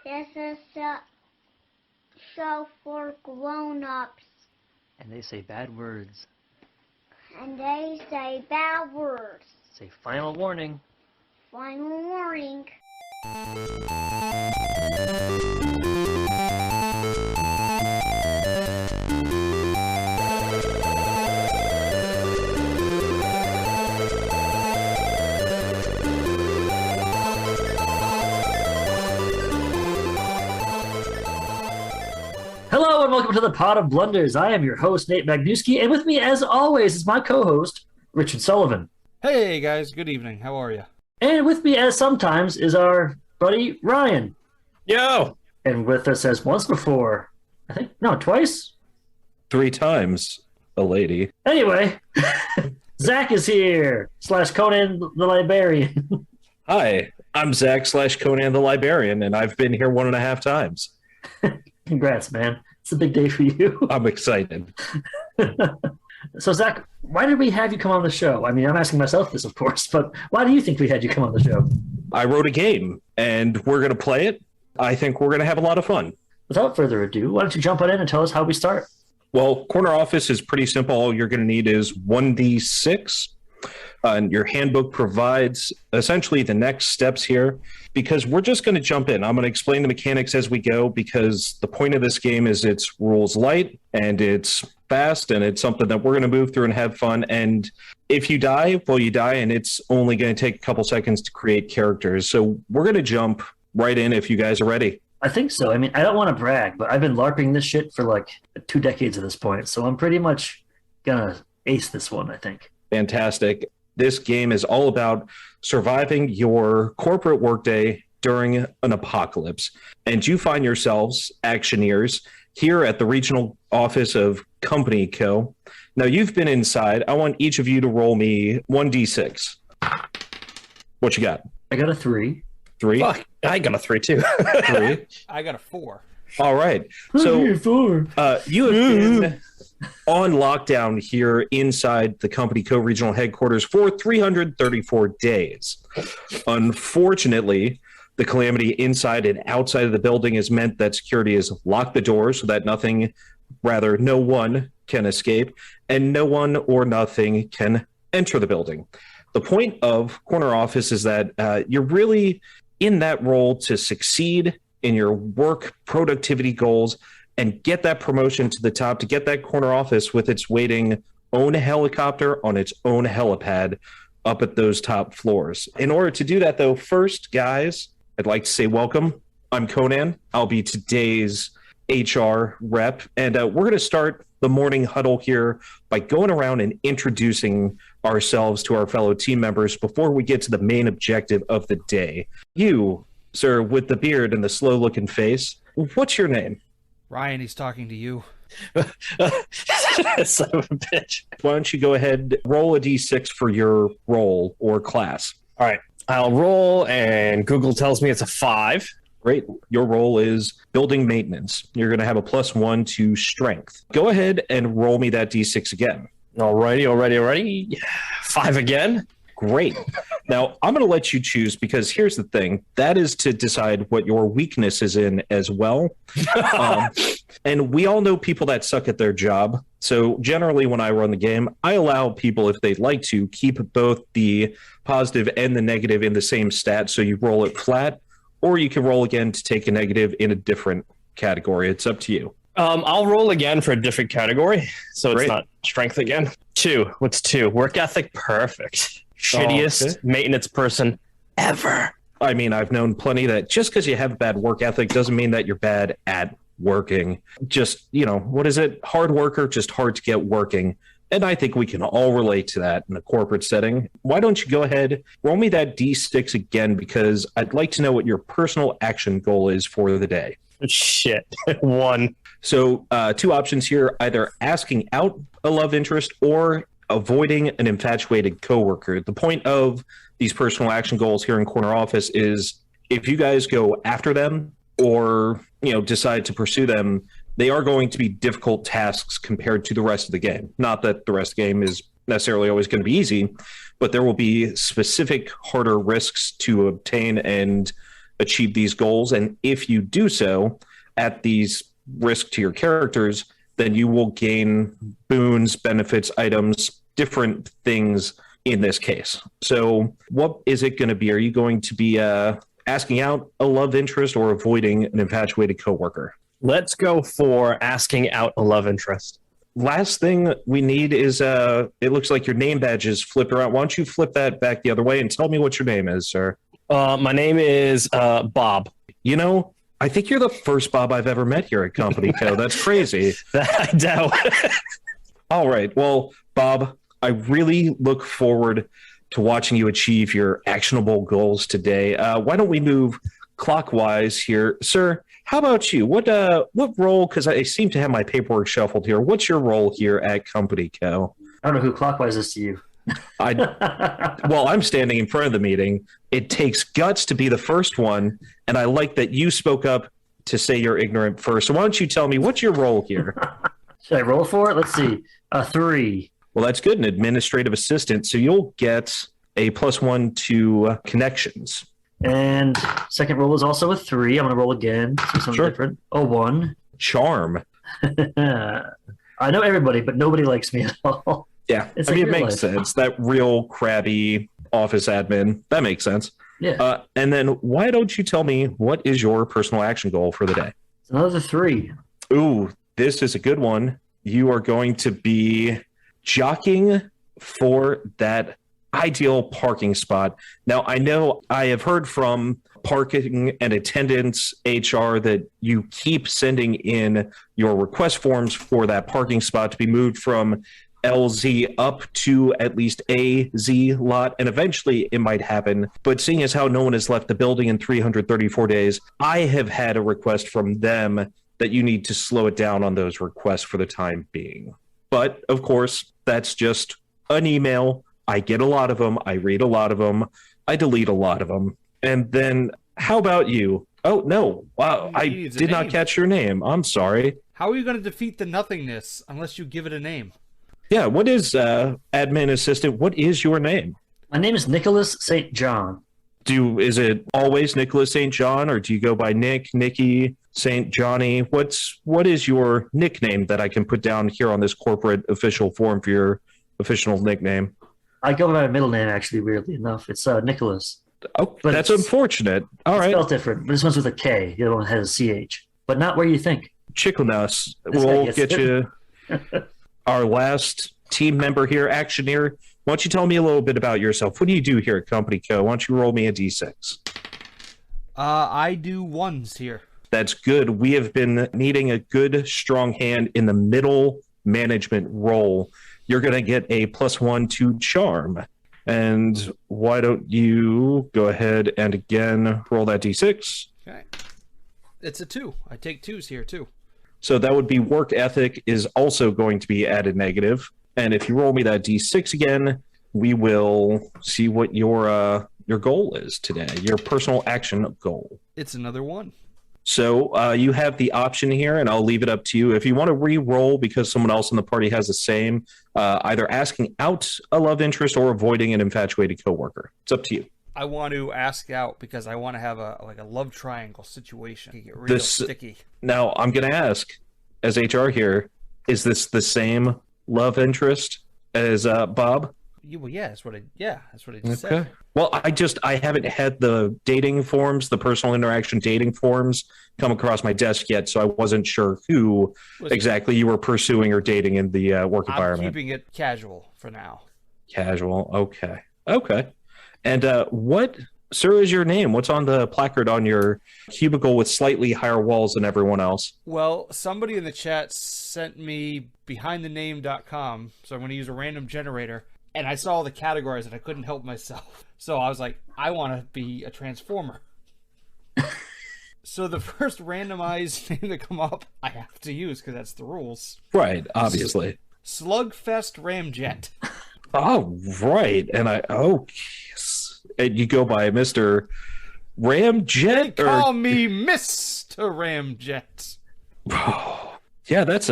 This is a show for grown-ups. And they say bad words. And they say bad words. Say final warning. Final warning. Hello and welcome to the Pot of Blunders. I am your host, Nate Magnuski, and with me, as always, is my co-host, Richard Sullivan. Hey guys, good evening. How are you? And with me, as sometimes, is our buddy, Ryan. Yo! And with us as once before, twice? 3 times a lady. Anyway, Zach is here, / Conan the Librarian. Hi, I'm Zach / Conan the Librarian, and I've been here 1.5 times. Congrats, man. It's a big day for you. I'm excited. So, Zach, why did we have you come on the show? I mean, I'm asking myself this, of course, but why do you think we had you come on the show? I wrote a game, and we're going to play it. I think we're going to have a lot of fun. Without further ado, why don't you jump on in and tell us how we start? Well, Corner Office is pretty simple. All you're going to need is 1d6. And your handbook provides essentially the next steps here, because we're just going to jump in. I'm going to explain the mechanics as we go, because the point of this game is it's rules light and it's fast and it's something that we're going to move through and have fun. And if you die, well, you die, and it's only going to take a couple seconds to create characters. So we're going to jump right in if you guys are ready. I think so. I mean, I don't want to brag, but I've been LARPing this shit for like 2 decades at this point. So I'm pretty much going to ace this one, I think. Fantastic. This game is all about surviving your corporate workday during an apocalypse. And you find yourselves actioneers here at the regional office of Company Co. Now, you've been inside. I want each of you to roll me 1d6. What you got? I got a 3. 3? Fuck, I got a 3 too. 3? I got a 4. All right. So you have been on lockdown here inside the Company Co-regional headquarters for 334 days. Unfortunately, the calamity inside and outside of the building has meant that security has locked the doors so that no one can escape, and no one or nothing can enter the building. The point of Corner Office is that you're really in that role to succeed in your work productivity goals and get that promotion to the top, to get that corner office with its waiting own helicopter on its own helipad up at those top floors. In order to do that, though, first, guys, I'd like to say welcome. I'm Conan. I'll be today's HR rep, and we're going to start the morning huddle here by going around and introducing ourselves to our fellow team members before we get to the main objective of the day. You, sir, with the beard and the slow-looking face, what's your name? Ryan, he's talking to you. Son of a bitch. Why don't you go ahead, roll a d6 for your role or class. All right, I'll roll, and Google tells me it's a 5. Great. Your role is building maintenance. You're going to have a +1 to strength. Go ahead and roll me that d6 again. Alrighty. 5 again. Great. Now, I'm going to let you choose, because here's the thing. That is to decide what your weakness is in as well. And we all know people that suck at their job. So generally, when I run the game, I allow people, if they'd like to, keep both the positive and the negative in the same stat. So you roll it flat, or you can roll again to take a negative in a different category. It's up to you. I'll roll again for a different category, so it's Great. not strength again. 2. What's 2? Work ethic, perfect. Shittiest okay. maintenance person ever. I mean, I've known plenty that just because you have a bad work ethic doesn't mean that you're bad at working. Just, what is it? Hard worker, just hard to get working. And I think we can all relate to that in a corporate setting. Why don't you go ahead, roll me that D6 again, because I'd like to know what your personal action goal is for the day. Shit. 1. So 2 options here, either asking out a love interest or avoiding an infatuated coworker. The point of these personal action goals here in Corner Office is if you guys go after them or, decide to pursue them, they are going to be difficult tasks compared to the rest of the game. Not that the rest of the game is necessarily always going to be easy, but there will be specific harder risks to obtain and achieve these goals. And if you do so at these risk to your characters, then you will gain boons, benefits, items, different things in this case. So what is it going to be? Are you going to be asking out a love interest or avoiding an infatuated coworker? Let's go for asking out a love interest. Last thing we need is it looks like your name badge is flipped around. Why don't you flip that back the other way and tell me what your name is, sir? My name is Bob. You know, I think you're the first Bob I've ever met here at Company Co. That's crazy. I doubt. All right. Well, Bob, I really look forward to watching you achieve your actionable goals today. Why don't we move clockwise here, sir? How about you? What role? Because I seem to have my paperwork shuffled here. What's your role here at Company Co? I don't know who clockwise is to you. Well, I'm standing in front of the meeting. It takes guts to be the first one, and I like that you spoke up to say you're ignorant first. So why don't you tell me what's your role here? Should I roll for it? Let's see. 3. Well, that's good. An administrative assistant, so you'll get a +1 to connections. And second roll is also a 3. I'm going to roll again. See something different. 1. Charm. I know everybody, but nobody likes me at all. Yeah, It's I mean, it like real makes life. sense. That real crabby office admin. That makes sense. Yeah. And then why don't you tell me what is your personal action goal for the day? It's another 3. Ooh, this is a good one. You are going to be jockeying for that ideal parking spot. Now, I know I have heard from parking and attendance HR that you keep sending in your request forms for that parking spot to be moved from LZ up to at least a Z lot, and eventually it might happen. But seeing as how no one has left the building in 334 days, I have had a request from them that you need to slow it down on those requests for the time being. But of course, that's just an email. I get a lot of them. I read a lot of them. I delete a lot of them. And then how about you? Oh, no. Wow. I did not catch your name. I'm sorry. How are you going to defeat the nothingness unless you give it a name? Yeah, what is admin assistant? What is your name? My name is Nicholas St. John. Is it always Nicholas St. John, or do you go by Nick, Nicky, St. Johnny? What is your nickname that I can put down here on this corporate official form for your official nickname? I go by my middle name, actually, weirdly enough. It's Nicholas. Oh, But that's it's- unfortunate. All It's right. spelled different. This one's with a K. The other one has a CH. But not where you think. Chickenus. This guy We'll gets get you our last team member here, Actioneer. Why don't you tell me a little bit about yourself? What do you do here at Company Co? Why don't you roll me a D6? I do 1s here. That's good. We have been needing a good, strong hand in the middle management role. You're going to get a +1 to charm. And why don't you go ahead and again roll that D6? Okay. It's a 2. I take 2s here too. So that would be work ethic is also going to be added negative. And if you roll me that D6 again, we will see what your goal is today, your personal action goal. It's another 1. So you have the option here, and I'll leave it up to you. If you want to re-roll because someone else in the party has the same, either asking out a love interest or avoiding an infatuated coworker. It's up to you. I want to ask out because I want to have a love triangle situation. Get real sticky. Now, I'm going to ask, as HR here, is this the same love interest as Bob? Well, yeah, that's what I just said. Well, I haven't had the dating forms, the personal interaction dating forms come across my desk yet, so I wasn't sure who exactly you were pursuing or dating in the work environment. I'm keeping it casual for now. Casual. Okay. And what, sir, is your name? What's on the placard on your cubicle with slightly higher walls than everyone else? Well, somebody in the chat sent me behindthename.com, so I'm going to use a random generator, and I saw all the categories and I couldn't help myself. So I was like, I want to be a transformer. So the first randomized name to come up, I have to use because that's the rules. Right, obviously. Slugfest Ramjet. Oh, right. And yes. And you go by Mr. Ramjet? They call me Mr. Ramjet. Yeah, it's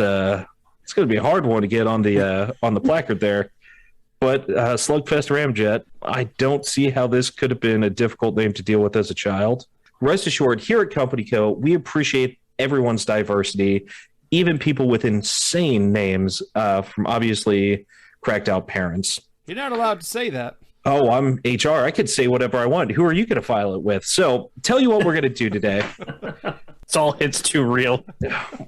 going to be a hard one to get on the placard there. But Slugfest Ramjet, I don't see how this could have been a difficult name to deal with as a child. rest assured, here at Company Co, we appreciate everyone's diversity, even people with insane names from obviously cracked out parents. You're not allowed to say that. Oh, I'm HR. I could say whatever I want. Who are you going to file it with? So tell you what we're going to do today. It's all hits too real.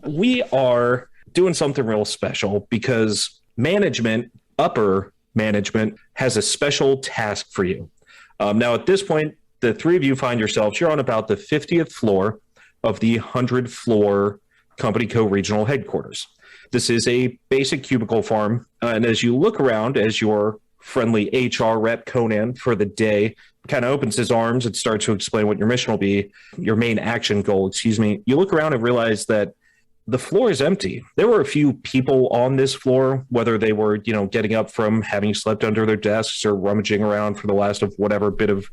We are doing something real special because management, upper management, has a special task for you. Now, at this point, the three of you find yourselves, you're on about the 50th floor of the 100-floor Company Co regional headquarters. This is a basic cubicle farm. And as you look around, as your friendly HR rep, Conan, for the day, kind of opens his arms and starts to explain what your mission will be, your main action goal, you look around and realize that the floor is empty. There were a few people on this floor, whether they were, getting up from having slept under their desks or rummaging around for the last of whatever bit of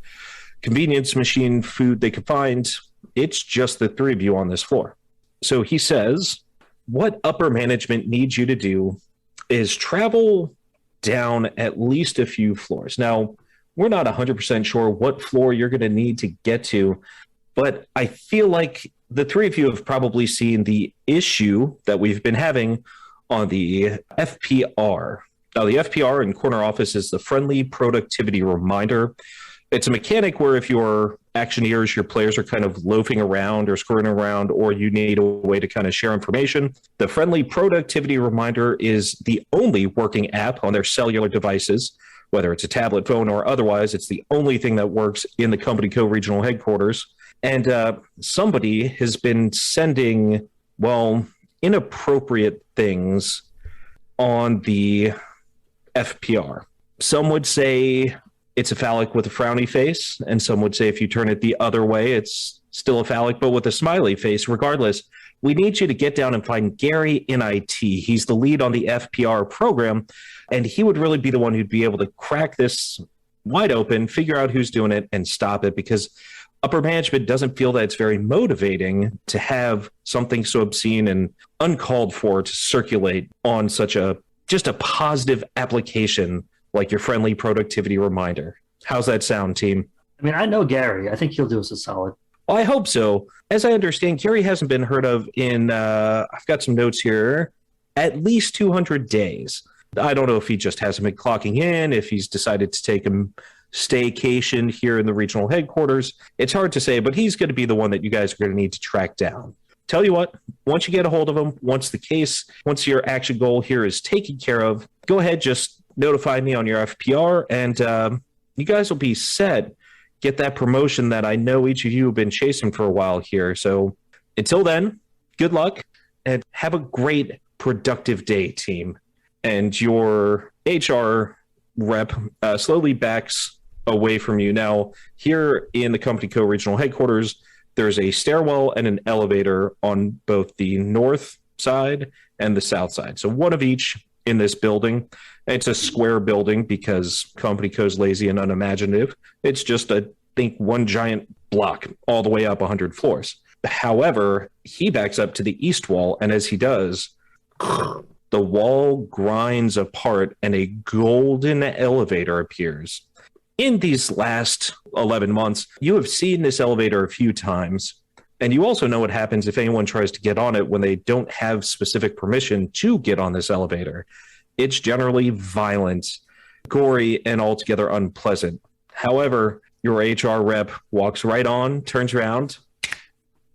convenience machine food they could find. It's just the three of you on this floor. So he says, what upper management needs you to do is travel down at least a few floors. Now, we're not 100% sure what floor you're going to need to get to, but I feel like the three of you have probably seen the issue that we've been having on the FPR. Now, the FPR in corner office is the friendly productivity reminder. It's a mechanic where if your actioneers, your players are kind of loafing around or screwing around, or you need a way to kind of share information, the friendly productivity reminder is the only working app on their cellular devices, whether it's a tablet, phone, or otherwise. It's the only thing that works in the Company Co regional headquarters. And somebody has been sending, inappropriate things on the FPR. Some would say it's a phallic with a frowny face, and some would say if you turn it the other way, it's still a phallic, but with a smiley face. Regardless, we need you to get down and find Gary in IT. He's the lead on the FPR program, and he would really be the one who'd be able to crack this wide open, figure out who's doing it, and stop it, because upper management doesn't feel that it's very motivating to have something so obscene and uncalled for to circulate on such just a positive application like your friendly productivity reminder. How's that sound, team? I mean, I know Gary. I think he'll do us a solid. Well, I hope so. As I understand, Gary hasn't been heard of in, I've got some notes here, at least 200 days. I don't know if he just hasn't been clocking in, if he's decided to take a staycation here in the regional headquarters. It's hard to say, but he's going to be the one that you guys are going to need to track down. Tell you what, once you get a hold of him, once your action goal here is taken care of, go ahead, just notify me on your FPR, and you guys will be set. Get that promotion that I know each of you have been chasing for a while here. So until then, good luck and have a great, productive day, team. And your HR rep slowly backs away from you. Now, here in the Company Co regional headquarters, there's a stairwell and an elevator on both the north side and the south side. So one of each in this building. It's a square building because Company Co's lazy and unimaginative. It's just one giant block all the way up 100 floors. However, he backs up to the east wall, and as he does, the wall grinds apart and a golden elevator appears. In these last 11 months, you have seen this elevator a few times, and you also know what happens if anyone tries to get on it when they don't have specific permission to get on this elevator. It's generally violent, gory, and altogether unpleasant. However, your HR rep walks right on, turns around,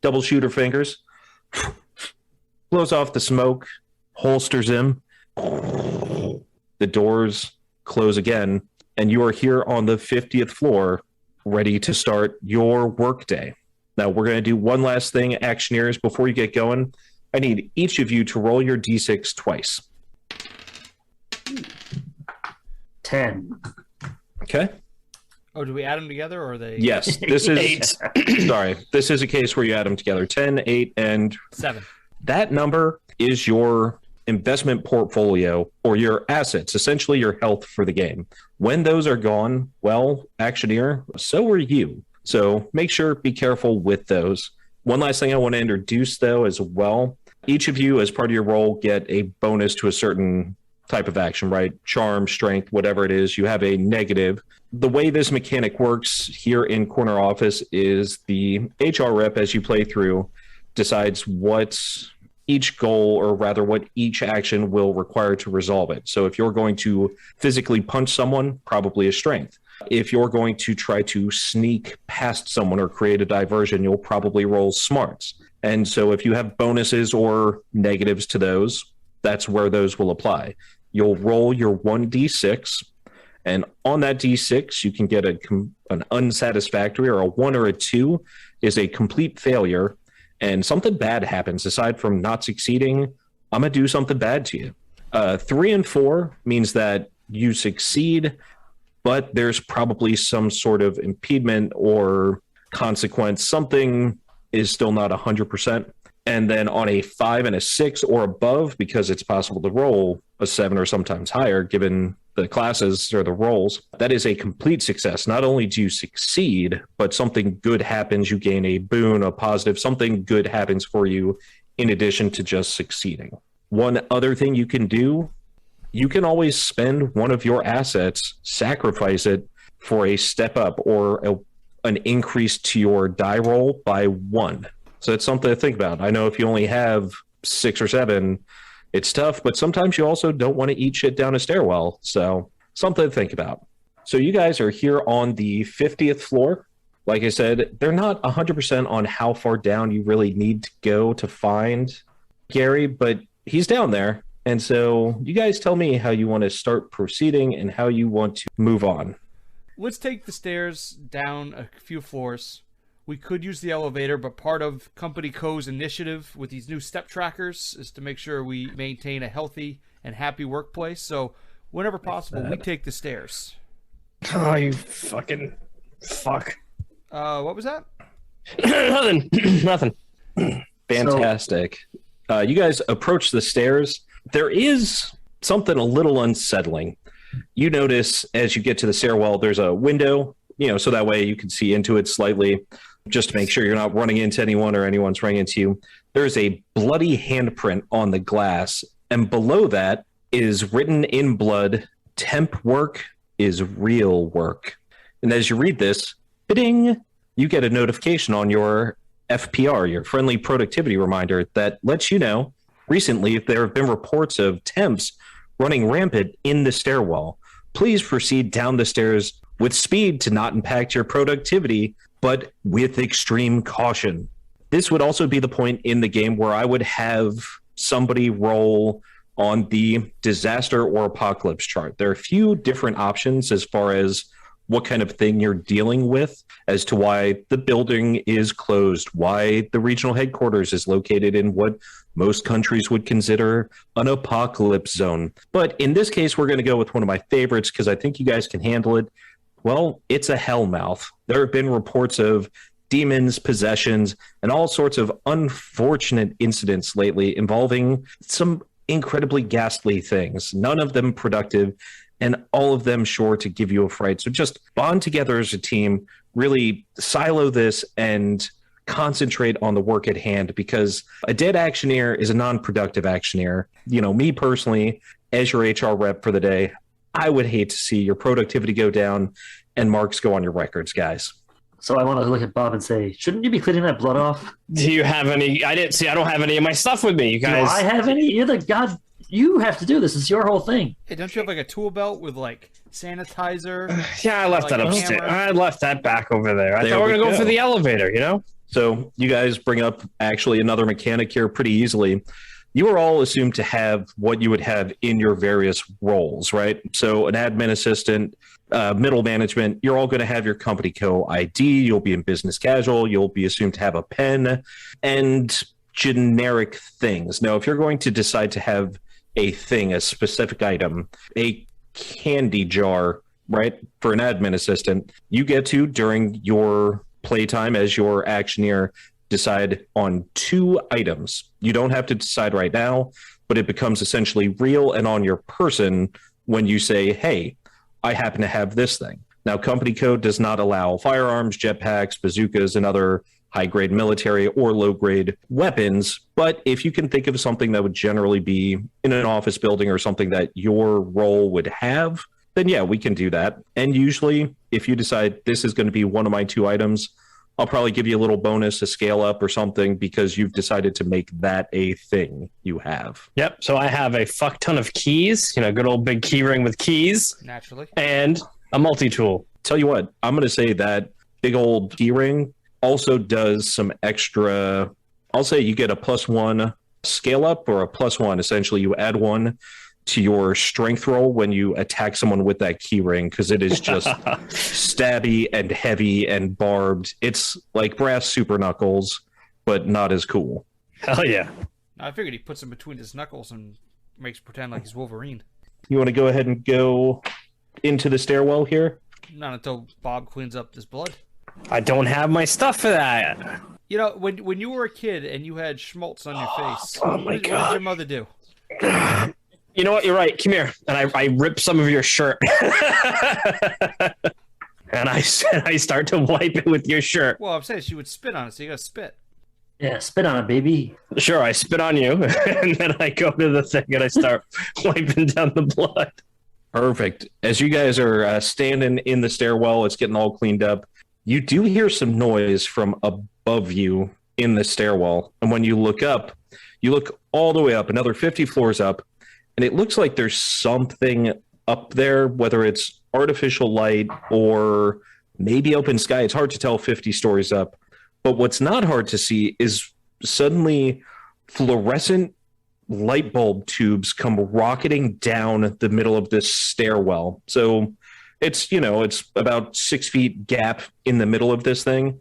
double shooter fingers, blows off the smoke, holsters him. The doors close again, and you are here on the 50th floor, ready to start your workday. Now, we're going to do one last thing, actioneers, before you get going. I need each of you to roll your D6 twice. 10. Okay. Oh, do we add them together, or are they? Yes, this is sorry. This is a case where you add them together. 10, 8, and 7. That number is your investment portfolio or your assets, essentially your health for the game. When those are gone, well, actioneer, so are you. So make sure, be careful with those. One last thing I want to introduce, though, as well. Each of you, as part of your role, get a bonus to a certain type of action, right? Charm, strength, whatever it is, you have a negative. The way this mechanic works here in Corner Office is the HR rep, as you play through, decides what each goal, or rather what each action will require to resolve it. So if you're going to physically punch someone, probably a strength. If you're going to try to sneak past someone or create a diversion, you'll probably roll smarts. And so if you have bonuses or negatives to those, that's where those will apply. You'll roll your 1d6, and on that d6, you can get an unsatisfactory, or a 1 or a 2 is a complete failure, and something bad happens. Aside from not succeeding, I'm going to do something bad to you. 3 and 4 means that you succeed, but there's probably some sort of impediment or consequence. Something is still not 100%. And then on a 5 and a 6 or above, because it's possible to roll a 7 or sometimes higher, given the classes or the roles, that is a complete success. Not only do you succeed, but something good happens. You gain a boon, a positive, something good happens for you in addition to just succeeding. One other thing you can do, you can always spend one of your assets, sacrifice it for a step up or an increase to your die roll by 1. So it's something to think about. I know if you only have 6 or 7, it's tough, but sometimes you also don't want to eat shit down a stairwell. So something to think about. So you guys are here on the 50th floor. Like I said, they're not 100% on how far down you really need to go to find Gary, but he's down there. And so you guys tell me how you want to start proceeding and how you want to move on. Let's take the stairs down a few floors. We could use the elevator, but part of Company Co's initiative with these new step trackers is to make sure we maintain a healthy and happy workplace. So whenever possible, we take the stairs. Oh, you fucking fuck. What was that? Nothing. Nothing. Fantastic. You guys approach the stairs. There is something a little unsettling. You notice as you get to the stairwell, there's a window, so that way you can see into it slightly, just to make sure you're not running into anyone or anyone's running into you. There's a bloody handprint on the glass, and below that is written in blood, "Temp work is real work." And as you read this, ding, you get a notification on your FPR, your friendly productivity reminder, that lets you know recently there have been reports of temps running rampant in the stairwell. Please proceed down the stairs with speed to not impact your productivity, but with extreme caution. This would also be the point in the game where I would have somebody roll on the disaster or apocalypse chart. There are a few different options as far as what kind of thing you're dealing with, as to why the building is closed, why the regional headquarters is located in what most countries would consider an apocalypse zone. But in this case, we're going to go with one of my favorites because I think you guys can handle it. Well, it's a hellmouth. There have been reports of demons, possessions, and all sorts of unfortunate incidents lately involving some incredibly ghastly things, none of them productive, and all of them sure to give you a fright. So just bond together as a team, really silo this and concentrate on the work at hand, because a dead actioneer is a non-productive actioneer. Me personally, as your HR rep for the day, I would hate to see your productivity go down and marks go on your records, guys. So I want to look at Bob and say, shouldn't you be cleaning that blood off? Do you have any? I don't have any of my stuff with me, you guys. Do I have any? You're the god. You have to do this. It's your whole thing. Hey, don't you have like a tool belt with like sanitizer? Yeah, I left that upstairs. I left that back over there. I thought we were going to go for the elevator, So you guys bring up actually another mechanic here pretty easily. You are all assumed to have what you would have in your various roles, right? So an admin assistant, middle management, you're all going to have your company co-ID. You'll be in business casual. You'll be assumed to have a pen and generic things. Now, if you're going to decide to have a thing, a specific item, a candy jar, right, for an admin assistant, you get to, during your playtime as your actioneer, decide on 2 items. You don't have to decide right now, but it becomes essentially real and on your person when you say, hey, I happen to have this thing. Now, company code does not allow firearms, jetpacks, bazookas, and other high-grade military or low-grade weapons. But if you can think of something that would generally be in an office building or something that your role would have, then yeah, we can do that. And usually, if you decide this is going to be one of my 2 items, I'll probably give you a little bonus, a scale up or something, because you've decided to make that a thing you have. Yep. So I have a fuck ton of keys, good old big key ring with keys. Naturally. And a multi-tool. Tell you what, I'm going to say that big old key ring also does some extra. I'll say you get a +1 scale up or a +1. Essentially, you add 1 to your strength roll when you attack someone with that key ring, because it is just stabby and heavy and barbed. It's like brass super knuckles, but not as cool. Hell yeah. I figured he puts him between his knuckles and makes pretend like he's Wolverine. You want to go ahead and go into the stairwell here? Not until Bob cleans up this blood. I don't have my stuff for that. When you were a kid and you had schmaltz on your face, Oh my what did your mother do? You know what? You're right. Come here. And I rip some of your shirt. And I start to wipe it with your shirt. Well, I'm saying she would spit on it, so you gotta spit. Yeah, spit on it, baby. Sure, I spit on you, and then I go to the thing and I start wiping down the blood. Perfect. As you guys are standing in the stairwell, it's getting all cleaned up. You do hear some noise from above you in the stairwell. And when you look up, you look all the way up, another 50 floors up, and it looks like there's something up there, whether it's artificial light or maybe open sky. It's hard to tell 50 stories up. But what's not hard to see is suddenly fluorescent light bulb tubes come rocketing down the middle of this stairwell. So it's about 6 feet gap in the middle of this thing.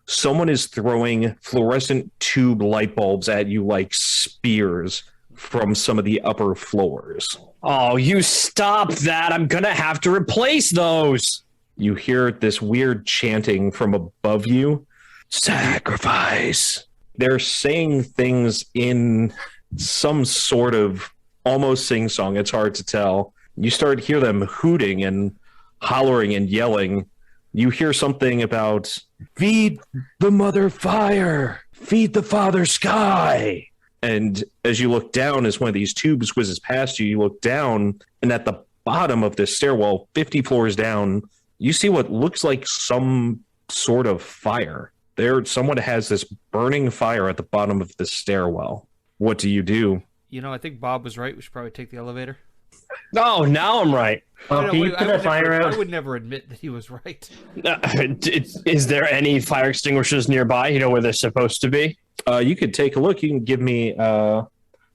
Someone is throwing fluorescent tube light bulbs at you like spears from some of the upper floors. Oh, you stop that. I'm going to have to replace those. You hear this weird chanting from above you. Sacrifice. They're saying things in some sort of almost sing-song. It's hard to tell. You start to hear them hooting and hollering and yelling. You hear something about, feed the mother fire, feed the father sky. And as you look down, as one of these tubes whizzes past you, you look down, and at the bottom of this stairwell, 50 floors down, you see what looks like some sort of fire. Someone has this burning fire at the bottom of the stairwell. What do you do? I think Bob was right. We should probably take the elevator. No, now I'm right. Can you put that fire out? I would never admit that he was right. Is there any fire extinguishers nearby, where they're supposed to be? You could take a look. You can give me... well,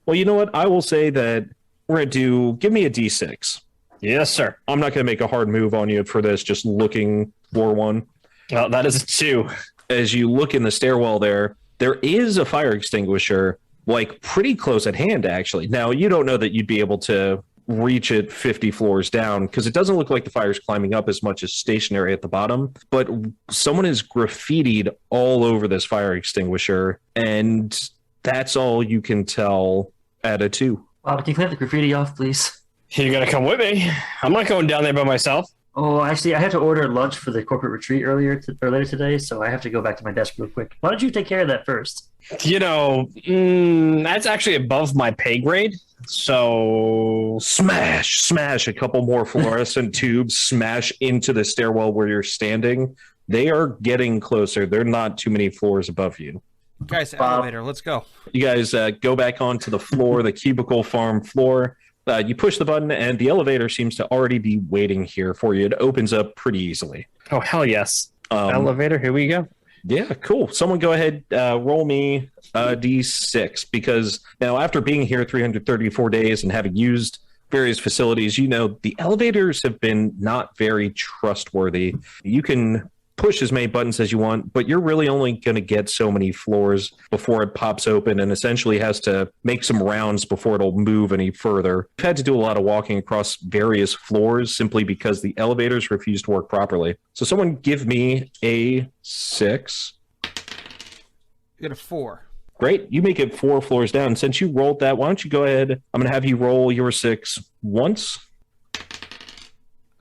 you know what? I will say that we're going to give me a D6. Yes, sir. I'm not going to make a hard move on you for this, just looking for one. Well, that is a 2. As you look in the stairwell there is a fire extinguisher, like pretty close at hand, actually. Now, you don't know that you'd be able to reach it 50 floors down, because it doesn't look like the fire's climbing up as much as stationary at the bottom, but someone is graffitied all over this fire extinguisher, and that's all you can tell at a 2. Bob, can you clean the graffiti off, please? You gotta come with me. I'm not going down there by myself. Oh, actually, I had to order lunch for the corporate retreat earlier today, so I have to go back to my desk real quick. Why don't you take care of that first? That's actually above my pay grade. So smash a couple more fluorescent tubes, smash into the stairwell where you're standing. They are getting closer. They're not too many floors above you. Guys, elevator, let's go. You guys go back onto the floor, the cubicle farm floor. You push the button, and the elevator seems to already be waiting here for you. It opens up pretty easily. Oh, hell yes. Elevator, here we go. Yeah, cool. Someone go ahead, roll me a D6, because now after being here 334 days and having used various facilities, the elevators have been not very trustworthy. You can push as many buttons as you want, but you're really only going to get so many floors before it pops open and essentially has to make some rounds before it'll move any further. I've had to do a lot of walking across various floors simply because the elevators refuse to work properly. So someone give me a 6. You got a 4. Great. You make it 4 floors down. Since you rolled that, why don't you go ahead? I'm going to have you roll your 6 once.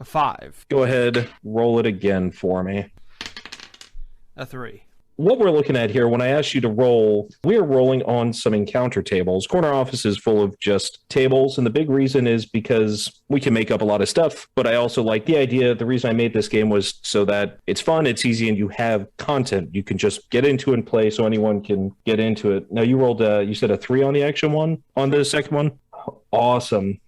A 5. Go ahead, roll it again for me. A 3. what we're looking at here, when I asked you to roll, we're rolling on some encounter tables. Corner office is full of just tables, and the big reason is because we can make up a lot of stuff, but I also like the idea. The reason I made this game was so that it's fun, it's easy, and you have content. You can just get into and play so anyone can get into it. Now, you rolled, you said a 3 on the action one, on the second one? Awesome.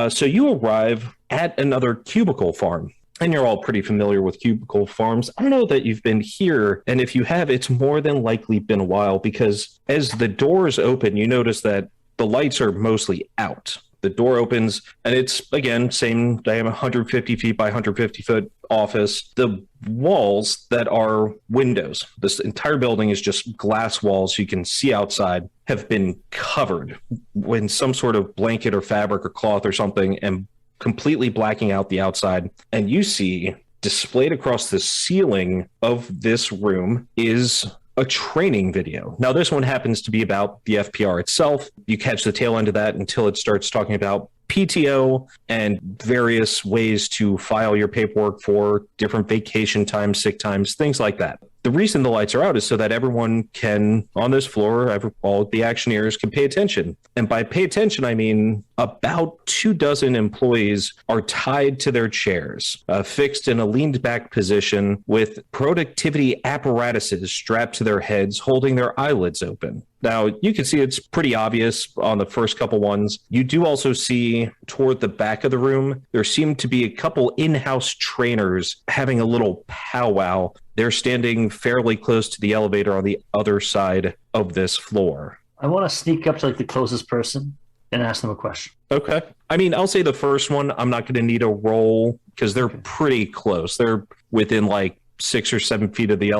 So you arrive at another cubicle farm. And you're all pretty familiar with cubicle farms. I don't know that you've been here, and if you have, it's more than likely been a while, because as the doors open, you notice that the lights are mostly out. The door opens, and it's, again, same diameter, 150 feet by 150 foot office. The walls that are windows, this entire building is just glass walls you can see outside, have been covered in some sort of blanket or fabric or cloth or something, and completely blacking out the outside. And you see displayed across the ceiling of this room is a training video. Now, this one happens to be about the FPR itself. You catch the tail end of that until it starts talking about PTO and various ways to file your paperwork for different vacation times, sick times, things like that. The reason the lights are out is so that everyone can, on this floor, all the actioneers can pay attention. And by pay attention, I mean about 24 employees are tied to their chairs, fixed in a leaned back position with productivity apparatuses strapped to their heads, holding their eyelids open. Now, you can see it's pretty obvious on the first couple ones. You do also see toward the back of the room, there seem to be a couple in-house trainers having a little powwow. They're standing fairly close to the elevator on the other side of this floor. I want to sneak up to like the closest person and ask them a question. Okay. I mean, I'll say the first one, I'm not going to need a roll because they're pretty close. They're within like 6 or 7 feet of the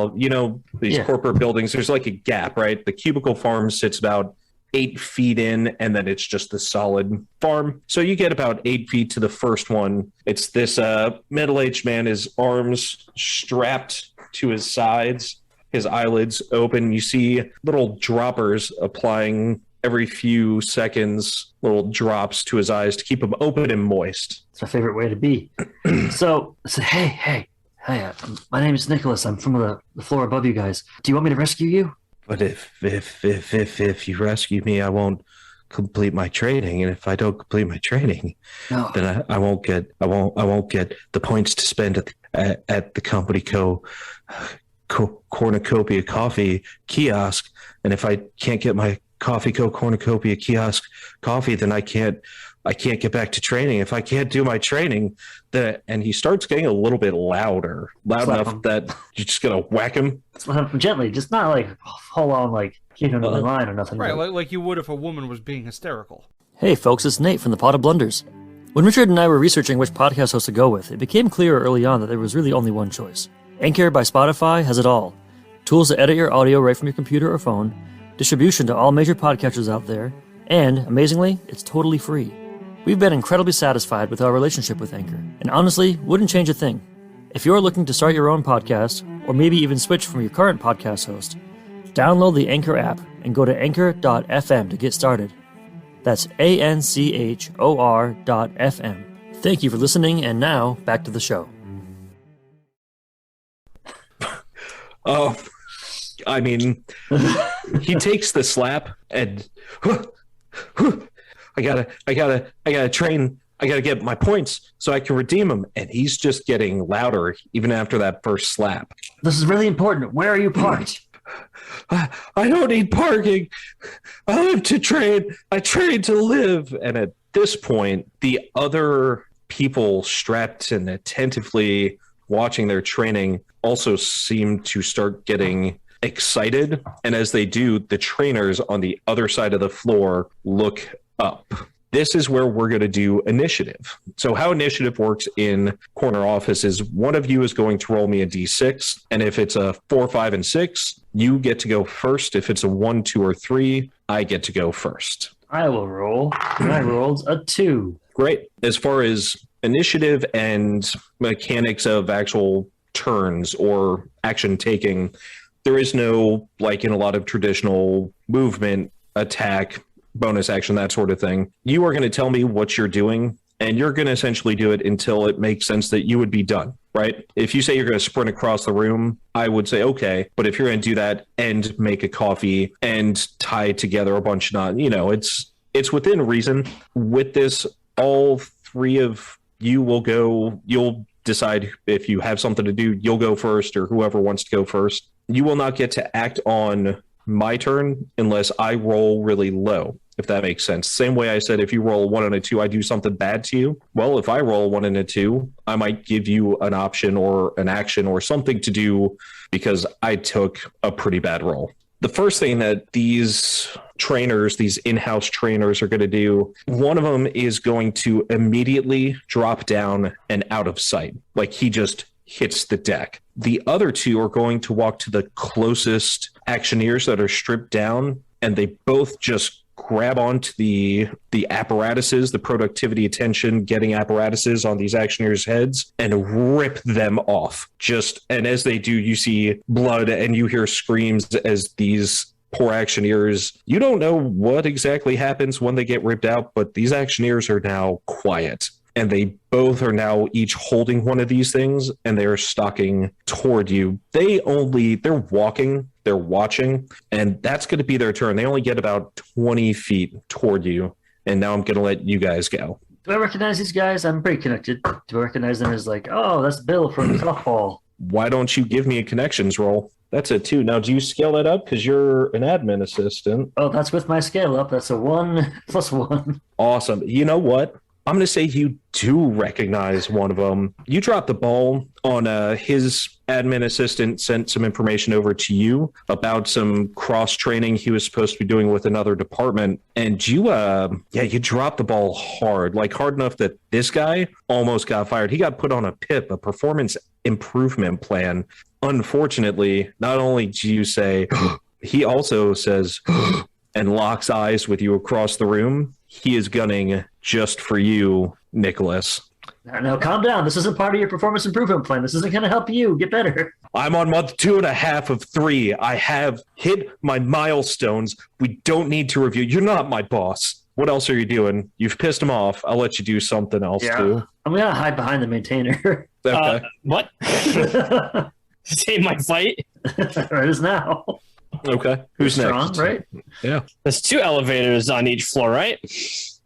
these corporate buildings. There's like a gap, right? The cubicle farm sits about 8 feet in, and then it's just the solid farm. So you get about 8 feet to the first one. It's this middle-aged man, his arms strapped to his sides, his eyelids open. You see little droppers applying every few seconds, little drops to his eyes to keep them open and moist. It's my favorite way to be. So I said, hey, my name is Nicholas. I'm from the floor above you guys. Do you want me to rescue you? But if you rescue me, I won't complete my training, and if I don't complete my training, then I won't get the points to spend at the company cornucopia coffee kiosk. And if I can't get my coffee cornucopia kiosk coffee, then I can't get back to training. If I can't do my training, and he starts getting a little bit loud enough that you're just gonna whack him. Slap him gently, just not like full on like keep him in the line or nothing. Right, like you would if a woman was being hysterical. Hey folks, it's Nate from the Pot of Blunders. When Richard and I were researching which podcast host to go with, it became clear early on that there was really only one choice. Anchor by Spotify has it all. Tools to edit your audio right from your computer or phone, distribution to all major podcatchers out there, and, amazingly, it's totally free. We've been incredibly satisfied with our relationship with Anchor, and honestly, wouldn't change a thing. If you're looking to start your own podcast, or maybe even switch from your current podcast host, download the Anchor app and go to anchor.fm to get started. That's ANCHOR.FM. Thank you for listening, and now, back to the show. I mean, he takes the slap and I gotta train. I gotta get my points so I can redeem them. And he's just getting louder even after that first slap. This is really important. Where are you parked? I don't need parking. I live to train. I train to live. And at this point, the other people strapped and attentively watching their training also seem to start getting excited. And as they do, the trainers on the other side of the floor look up. This is where we're going to do initiative. So how initiative works in Corner Office is one of you is going to roll me a d6. And if it's a 4, 5, and 6, you get to go first. If it's a 1, 2, or 3, I get to go first. I will roll. And I rolled a 2. Great. As far as initiative and mechanics of actual turns or action taking, there is no, like in a lot of traditional movement, attack, bonus action, that sort of thing. You are going to tell me what you're doing, and you're going to essentially do it until it makes sense that you would be done, right? If you say you're going to sprint across the room, I would say, okay, but if you're going to do that and make a coffee and tie together a bunch of knots, it's within reason. With this, all three of you will go, you'll decide if you have something to do, you'll go first, or whoever wants to go first. You will not get to act on my turn unless I roll really low, if that makes sense. Same way I said, if you roll a 1 and a 2, I do something bad to you. Well, if I roll a 1 and a 2, I might give you an option or an action or something to do because I took a pretty bad roll. The first thing that these trainers, these in-house trainers are going to do, one of them is going to immediately drop down and out of sight. Like he just hits the deck. The other two are going to walk to the closest actioneers that are stripped down, and they both just grab onto the apparatuses, the productivity attention getting apparatuses on these actioneers' heads, and rip them off. And as they do, you see blood and you hear screams as these poor actioneers, you don't know what exactly happens when they get ripped out, but these actioneers are now quiet. And they both are now each holding one of these things, and they're stalking toward you. They're walking, they're watching, and that's going to be their turn. They only get about 20 feet toward you, and now I'm going to let you guys go. Do I recognize these guys? I'm pretty connected. Do I recognize them as like, oh, that's Bill from softball? Why don't you give me a connections roll? That's a 2. Now, do you scale that up? Because you're an admin assistant. Oh, that's with my scale up. That's a 1 + 1. Awesome. You know what? I'm going to say you do recognize one of them. You dropped the ball on his admin assistant sent some information over to you about some cross-training he was supposed to be doing with another department. And you dropped the ball hard enough that this guy almost got fired. He got put on a PIP, a performance improvement plan. Unfortunately, not only do you say, he also says, and locks eyes with you across the room. He is gunning just for you, Nicholas. Now, calm down. This isn't part of your performance improvement plan. This isn't going to help you get better. I'm on month 2.5 of 3. I have hit my milestones. We don't need to review. You're not my boss. What else are you doing? You've pissed him off. I'll let you do something else, too. I'm going to hide behind the maintainer. Okay. What? Save my fight? Right as now. Okay. Who's strong, next? Right? Yeah. There's 2 elevators on each floor, right?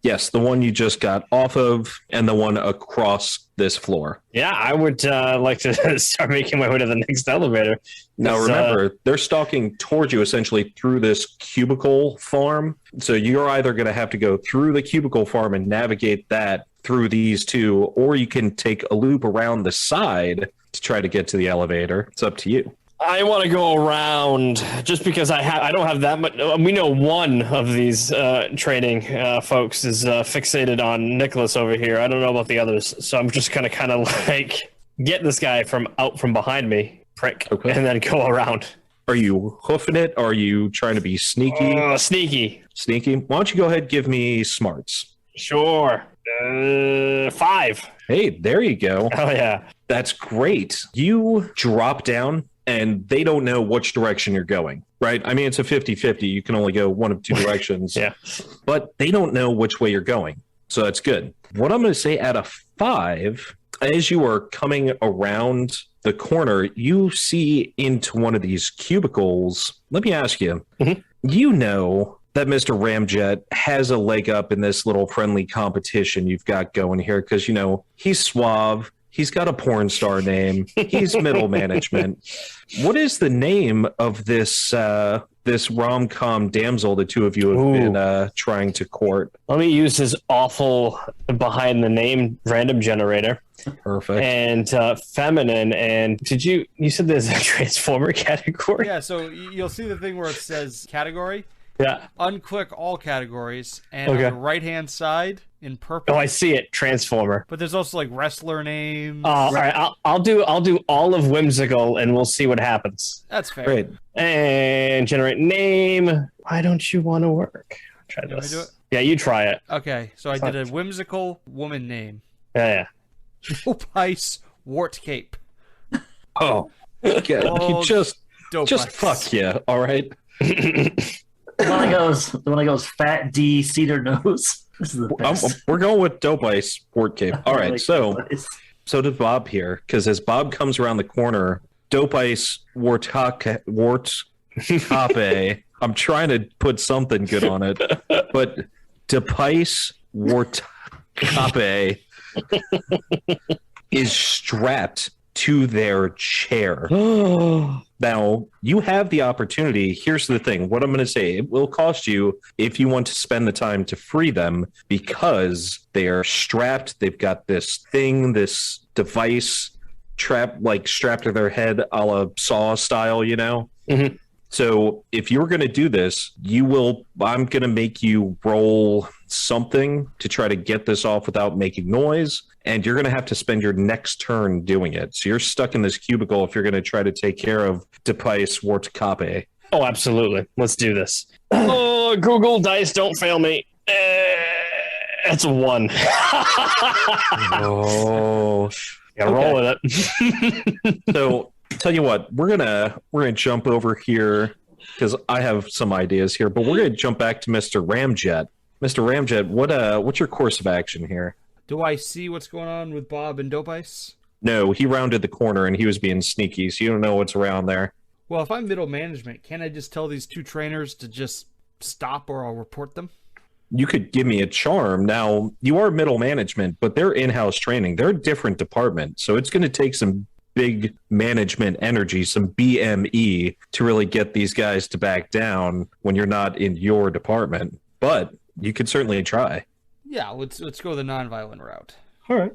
Yes, the one you just got off of and the one across this floor. Yeah, I would like to start making my way to the next elevator. Now, remember, they're stalking towards you essentially through this cubicle farm. So you're either going to have to go through the cubicle farm and navigate that through these two, or you can take a loop around the side to try to get to the elevator. It's up to you. I want to go around just because I don't have that much. We know one of these training folks is fixated on Nicholas over here. I don't know about the others, so I'm just gonna kind of like get this guy from behind me, prick, and then go around. Are you hoofing it? Or are you trying to be sneaky? Sneaky. Why don't you go ahead and give me smarts? Sure. 5. Hey, there you go. Oh yeah, that's great. You drop down. And they don't know which direction you're going, right? I mean, it's a 50-50. You can only go one of 2 directions. Yeah. But they don't know which way you're going. So that's good. What I'm going to say out of 5, as you are coming around the corner, you see into one of these cubicles. Let me ask you, you know that Mr. Ramjet has a leg up in this little friendly competition you've got going here because, you know, he's suave. He's got a porn star name. He's middle management. What is the name of this rom-com damsel the 2 of you have been trying to court? Let me use his awful behind the name random generator. Perfect. And feminine. And you said there's a transformer category? Yeah, so you'll see the thing where it says category. Yeah. Unclick all categories, and on the right-hand side in purple. Oh, I see it. Transformer. But there's also like wrestler names. All right, I'll do all of whimsical, and we'll see what happens. That's fair. Great. And generate name. Why don't you want to work? Try You want me this. to do it? Yeah, you try it. Okay, so I did a whimsical woman name. Yeah. Dope Ice Wart Cape. Oh, okay. Oh, just Dope just Ice. fuck yeah. All right. Well, I one that goes Fat D Cedar Nose. This is the best. We're going with Dope Ice Wart Cape. All right, like so Dope Ice. so does Bob here, because as Bob comes around the corner, Dope Ice Wart Cape. I'm trying to put something good on it, but Dope Ice Wart Cape is strapped to their chair. Now, you have the opportunity. Here's the thing. What I'm going to say, it will cost you if you want to spend the time to free them, because they are strapped. They've got this thing, this device strapped to their head a la Saw style, you know? Mm-hmm. So if you're going to do this, I'm going to make you roll something to try to get this off without making noise. And you're going to have to spend your next turn doing it. So you're stuck in this cubicle if you're going to try to take care of Depice Wart Cape. Oh, absolutely. Let's do this. Oh, Google Dice, don't fail me. It's a 1. Oh, gotta roll with it. So tell you what, we're gonna jump over here because I have some ideas here, but we're gonna jump back to Mr. Ramjet. Mr. Ramjet, what's your course of action here? Do I see what's going on with Bob and Dope Ice? No, he rounded the corner and he was being sneaky, so you don't know what's around there. Well, if I'm middle management, can't I just tell these 2 trainers to just stop or I'll report them? You could give me a charm. Now, you are middle management, but they're in-house training. They're a different department, so it's going to take some big management energy, some BME, to really get these guys to back down when you're not in your department. But you could certainly try. Yeah, let's go the non-violent route. All right.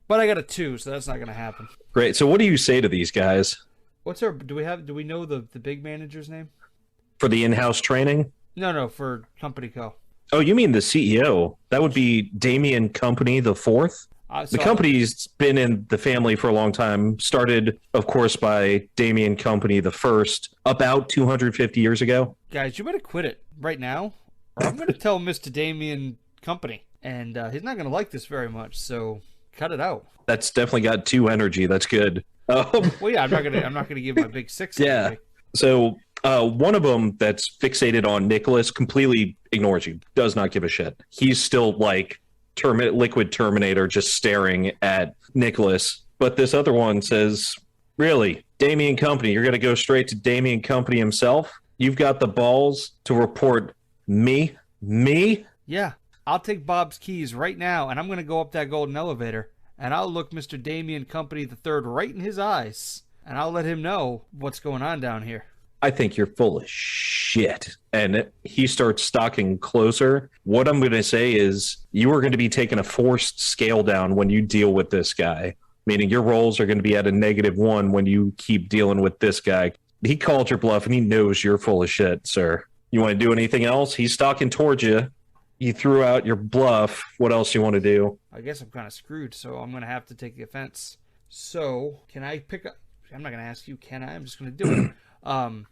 But I got a 2, so that's not going to happen. Great. So what do you say to these guys? Do we know the big manager's name? For the in-house training? No, for Company Co. Oh, you mean the CEO? That would be Damien Company the Fourth? The company's been in the family for a long time. Started, of course, by Damien Company the First about 250 years ago. Guys, you better quit it right now, or I'm going to tell Mr. Damien Company, and he's not going to like this very much. So cut it out. That's definitely got 2 energy. That's good. Well, yeah, I'm not gonna give my big 6. Yeah. Energy. So one of them that's fixated on Nicholas completely ignores you. Does not give a shit. He's still like Liquid Terminator, just staring at Nicholas. But this other one says, "Really, Damien Company? You're gonna go straight to Damien Company himself? You've got the balls to report me? Me? Yeah, I'll take Bob's keys right now, and I'm going to go up that golden elevator, and I'll look Mr. Damien Company III right in his eyes, and I'll let him know what's going on down here." I think you're full of shit. And he starts stalking closer. What I'm going to say is you are going to be taking a forced scale down when you deal with this guy, meaning your rolls are going to be at a -1 when you keep dealing with this guy. He called your bluff, and he knows you're full of shit, sir. You want to do anything else? He's stalking towards you. You threw out your bluff. What else you want to do? I guess I'm kind of screwed, so I'm going to have to take the offense. So, can I pick up... I'm not going to ask you, can I? I'm just going to do it. I'm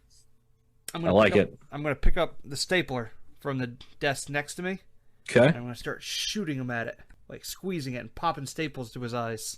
going to pick up the stapler from the desk next to me. Okay. And I'm going to start shooting him at it, like squeezing it and popping staples to his eyes.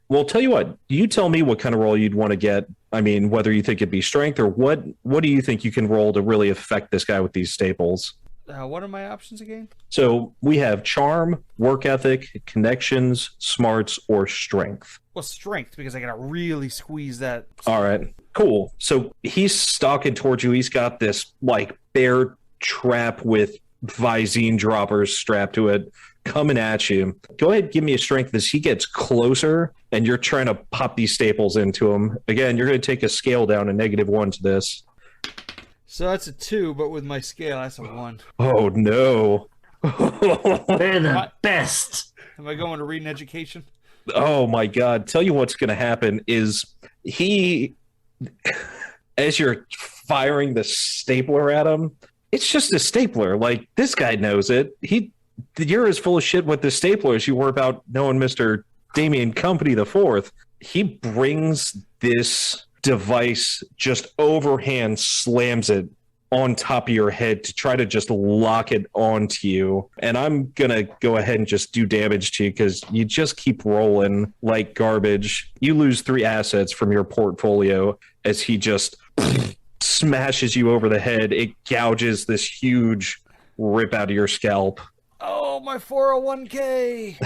Well, tell you what, you tell me what kind of roll you'd want to get. I mean, whether you think it'd be strength or what do you think you can roll to really affect this guy with these staples? What are my options again? So we have charm, work ethic, connections, smarts, or strength. Well, strength, because I got to really squeeze that. All right, cool. So he's stalking towards you. He's got this like bear trap with Visine droppers strapped to it coming at you. Go ahead, give me a strength as he gets closer and you're trying to pop these staples into him. Again, you're going to take a scale down, a -1 to this. So that's a 2, but with my scale, that's a 1. Oh, no. They're the best. Am I going to read an education? Oh, my God. Tell you what's going to happen is as you're firing the stapler at him, it's just a stapler. Like, this guy knows it. You're as full of shit with the stapler as you were about knowing Mr. Damien Company the Fourth. He brings this device, just overhand slams it on top of your head to try to just lock it onto you. And I'm going to go ahead and just do damage to you because you just keep rolling like garbage. You lose 3 assets from your portfolio as he just smashes you over the head. It gouges this huge rip out of your scalp. Oh, my 401k.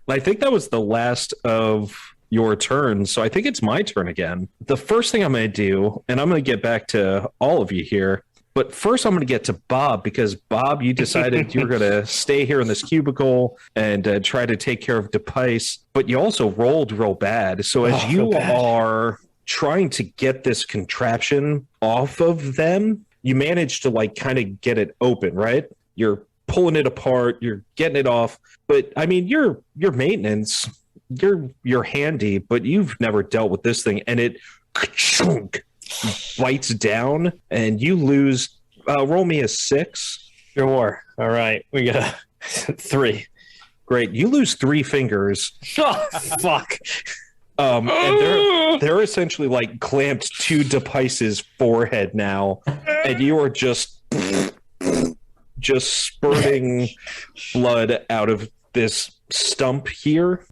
I think that was the last of your turn, so I think it's my turn again. The first thing I'm going to do, and I'm going to get back to all of you here, but first I'm going to get to Bob, because Bob, you decided you were going to stay here in this cubicle and try to take care of DePice, but you also rolled real bad. So as you are trying to get this contraption off of them, you manage to like kind of get it open, right? You're pulling it apart, you're getting it off, but I mean, you're maintenance, you're handy, but you've never dealt with this thing, and it bites down, and you lose. Roll me a 6. Sure. All right, we got a 3. Great, you lose 3 fingers. Oh, fuck. And they're essentially like clamped to DePice's forehead now, and you are just spurting blood out of this stump here,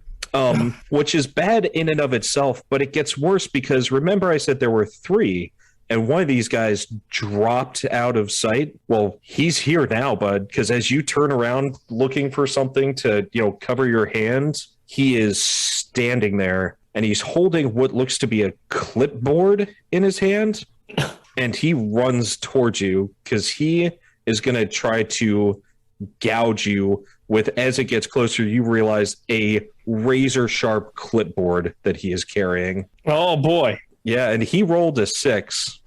which is bad in and of itself, but it gets worse because remember I said there were 3, and one of these guys dropped out of sight. Well, he's here now, bud, because as you turn around looking for something to, cover your hands, he is standing there, and he's holding what looks to be a clipboard in his hand, and he runs towards you because he is going to try to gouge you with, as it gets closer, you realize a razor sharp clipboard that he is carrying. Oh boy. Yeah, and he rolled a 6.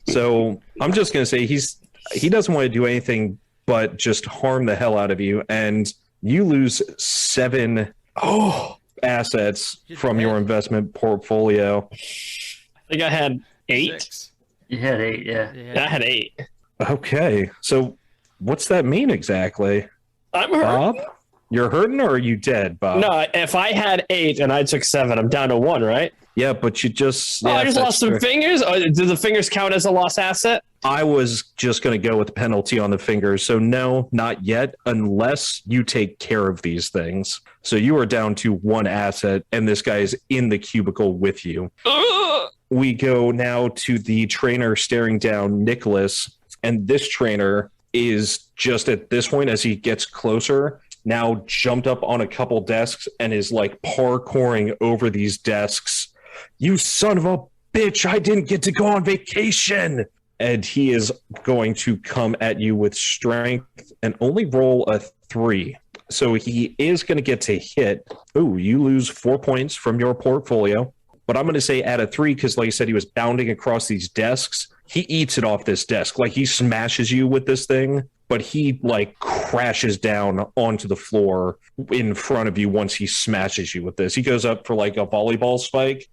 So I'm just going to say he doesn't want to do anything but just harm the hell out of you, and you lose 7 assets from your investment portfolio. I think I had 8. 6. You had 8, yeah. I had 8. Okay, so what's that mean exactly? I'm hurt. Bob? You're hurting, or are you dead, Bob? No, if I had 8 and I took 7, I'm down to 1, right? Yeah, but you just... I just lost some fingers? Do the fingers count as a lost asset? I was just going to go with the penalty on the fingers, so no, not yet, unless you take care of these things. So you are down to 1 asset, and this guy is in the cubicle with you. We go now to the trainer staring down Nicholas, and this trainer is just at this point, as he gets closer, now jumped up on a couple desks and is like parkouring over these desks. You son of a bitch, I didn't get to go on vacation. And he is going to come at you with strength and only roll a 3. So he is going to get to hit. Ooh, you lose 4 points from your portfolio. But I'm going to say add a 3 because, like I said, he was bounding across these desks. He eats it off this desk. Like, he smashes you with this thing, but he, like, crashes down onto the floor in front of you once he smashes you with this. He goes up for, like, a volleyball spike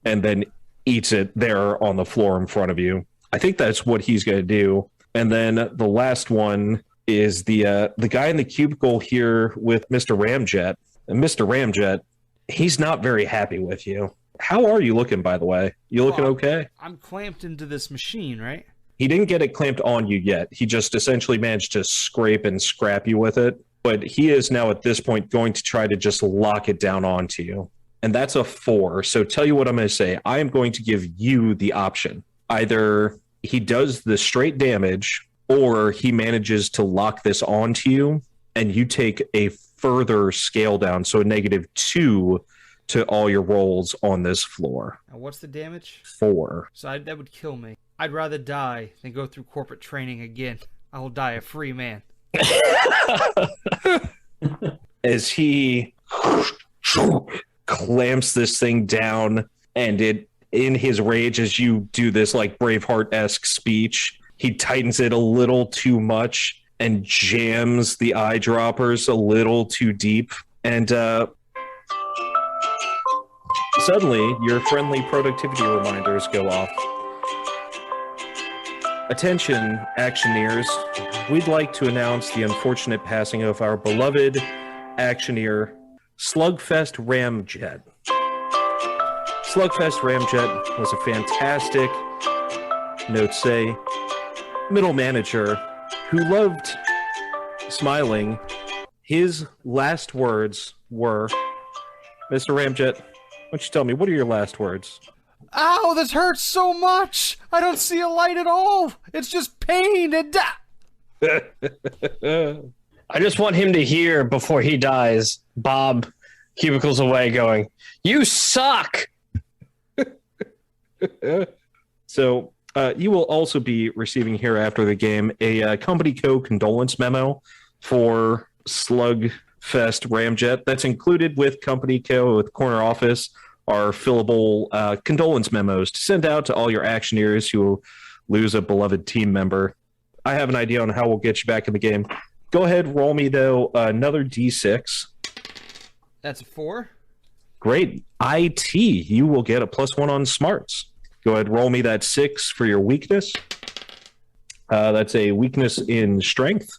and then eats it there on the floor in front of you. I think that's what he's going to do. And then the last one is the guy in the cubicle here with Mr. Ramjet. And Mr. Ramjet, he's not very happy with you. How are you looking, by the way? You looking okay? I'm clamped into this machine, right? He didn't get it clamped on you yet. He just essentially managed to scrape and scrap you with it. But he is now at this point going to try to just lock it down onto you. And that's a 4. So tell you what I'm going to say. I am going to give you the option. Either he does the straight damage or he manages to lock this onto you and you take a further scale down. So a -2 to all your rolls on this floor. Now, what's the damage? 4. So that would kill me. I'd rather die than go through corporate training again. I will die a free man. As he clamps this thing down, and it, in his rage, as you do this like Braveheart-esque speech, he tightens it a little too much and jams the eyedroppers a little too deep. And suddenly, your friendly productivity reminders go off. Attention, actioneers. We'd like to announce the unfortunate passing of our beloved actioneer, Slugfest Ramjet. Slugfest Ramjet was a fantastic, notes say, middle manager who loved smiling. His last words were, Mr. Ramjet, why don't you tell me, what are your last words? Ow, this hurts so much. I don't see a light at all. It's just pain and I just want him to hear before he dies, Bob, cubicles away, going, "You suck!" So you will also be receiving here after the game a Company Co. condolence memo for Slugfest Ramjet. That's included with Company Co. with Corner Office are fillable condolence memos to send out to all your actioneers who lose a beloved team member. I have an idea on how we'll get you back in the game. Go ahead, roll me, though, another D6. That's a 4. Great. IT, you will get a +1 on smarts. Go ahead, roll me that 6 for your weakness. That's a weakness in strength.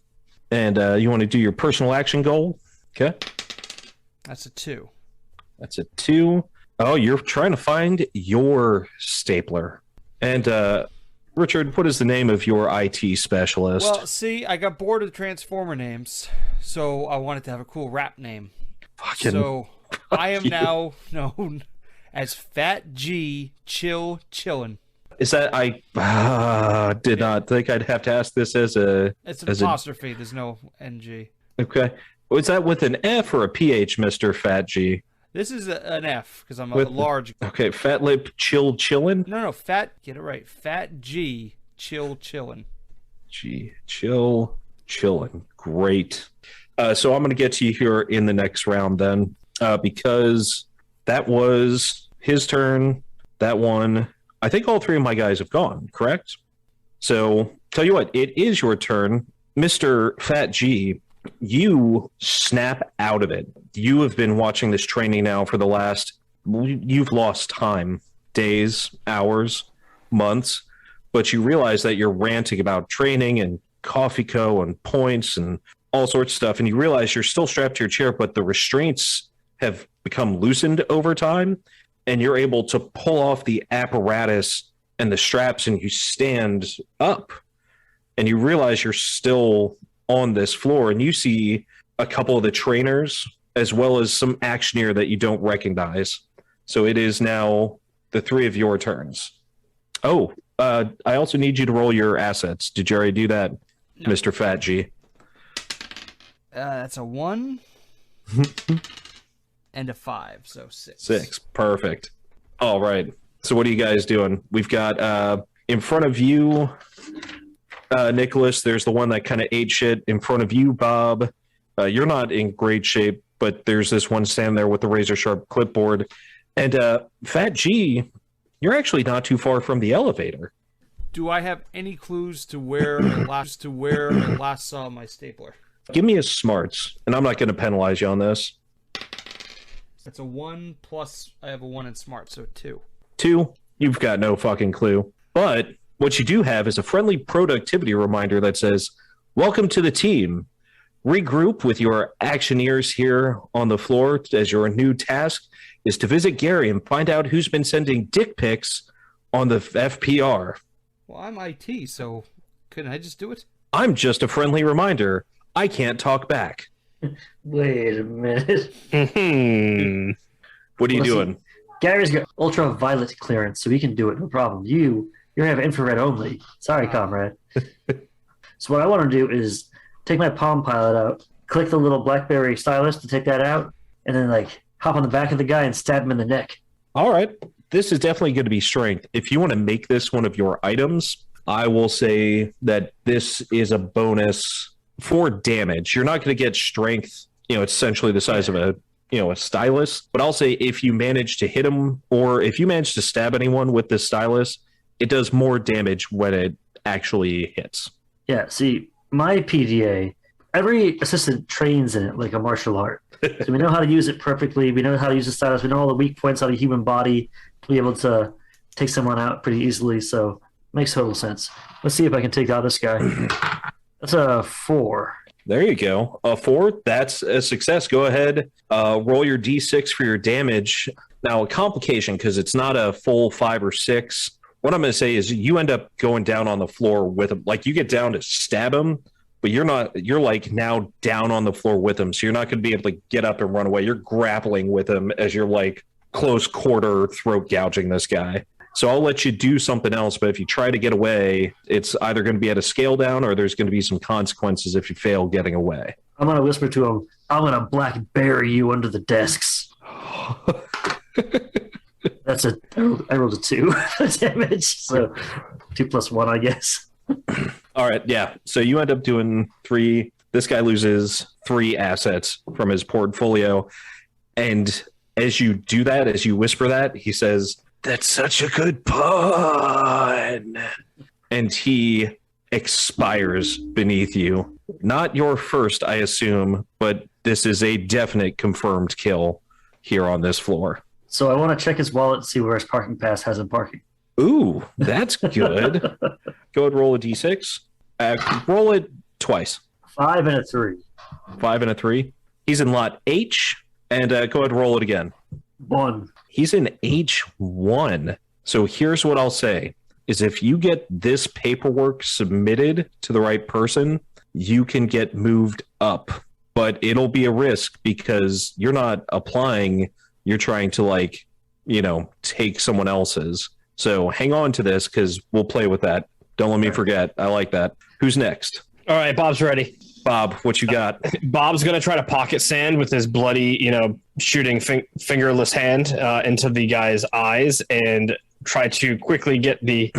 And you want to do your personal action goal. Okay. That's a 2. That's a 2. Oh, you're trying to find your stapler. And Richard, what is the name of your IT specialist? Well, see, I got bored of Transformer names, so I wanted to have a cool rap name. So I am now known as Fat G Chill Chillin'. Is that I did not think I'd have to ask this as a... It's an apostrophe. There's no NG. Okay. Was that with an F or a PH, Mr. Fat G? This is an F because I'm a large. Okay, Fat Lip Chill Chillin'? No, Fat. Get it right. Fat G Chill Chillin'. G Chill Chillin'. Great. So I'm going to get to you here in the next round then, because that was his turn. That one. I think all three of my guys have gone, correct? So tell you what, it is your turn. Mr. Fat G, you snap out of it. You have been watching this training now for the last, you've lost time, days, hours, months, but you realize that you're ranting about training and Coffee Co. and points and all sorts of stuff, and you realize you're still strapped to your chair, but the restraints have become loosened over time, and you're able to pull off the apparatus and the straps, and you stand up, and you realize you're still on this floor, and you see a couple of the trainers as well as some actioneer that you don't recognize. So it is now the three of your turns. Oh, I also need you to roll your assets. Did you already do that, no. Mr. Fat G? That's a 1 and a 5, so 6. 6, perfect. All right. So what are you guys doing? We've got in front of you, Nicholas, there's the one that kind of ate shit. In front of you, Bob, you're not in great shape, but there's this one standing there with the razor-sharp clipboard. And Fat G, you're actually not too far from the elevator. Do I have any clues to where I last saw my stapler? Give me a smarts, and I'm not going to penalize you on this. That's a 1 plus I have a 1 in smart, so 2. 2, you've got no fucking clue. But what you do have is a friendly productivity reminder that says, "Welcome to the team. Regroup with your actioneers here on the floor as your new task is to visit Gary and find out who's been sending dick pics on the FPR." Well, I'm IT, so couldn't I just do it? I'm just a friendly reminder. I can't talk back. Wait a minute. What are you doing? Gary's got ultraviolet clearance, so he can do it, no problem. You have infrared only. Sorry, comrade. So what I want to do is take my Palm Pilot out, click the little BlackBerry stylus to take that out, and then hop on the back of the guy and stab him in the neck. All right. This is definitely going to be strength. If you want to make this one of your items, I will say that this is a bonus for damage. You're not going to get strength, it's essentially the size of a stylus, but I'll say if you manage to hit him or if you manage to stab anyone with this stylus, it does more damage when it actually hits. Yeah, see, my PDA, every assistant trains in it like a martial art. So we know how to use it perfectly. We know how to use the stylus. We know all the weak points of the human body to be able to take someone out pretty easily. So it makes total sense. Let's see if I can take out this guy. That's a 4. There you go. A 4. That's a success. Go ahead. Roll your D6 for your damage. Now, a complication, because it's not a full 5 or 6. What I'm going to say is you end up going down on the floor with him. You get down to stab him, but you're now down on the floor with him. So you're not going to be able to get up and run away. You're grappling with him as you're close quarter throat gouging this guy. So I'll let you do something else, but if you try to get away, it's either going to be at a scale down or there's going to be some consequences if you fail getting away. I'm going to whisper to him, I'm going to blackberry you under the desks. I rolled a 2 damage, so 2 plus 1, I guess. All right, yeah. So you end up doing 3. This guy loses 3 assets from his portfolio. And as you do that, as you whisper that, he says, "That's such a good pun." And he expires beneath you. Not your first, I assume, but this is a definite confirmed kill here on this floor. So I want to check his wallet and see where his parking pass has him parking. Ooh, that's good. Go ahead and roll a d6. Roll it twice. 5 and a 3. 5 and a 3. He's in lot H. And go ahead and roll it again. 1. He's in H1. So here's what I'll say, is if you get this paperwork submitted to the right person, you can get moved up. But it'll be a risk because you're not applying. You're trying to, take someone else's. So hang on to this because we'll play with that. Don't let me forget. I like that. Who's next? All right, Bob's ready. Bob, what you got? Bob's going to try to pocket sand with his bloody, shooting fingerless hand into the guy's eyes and try to quickly get the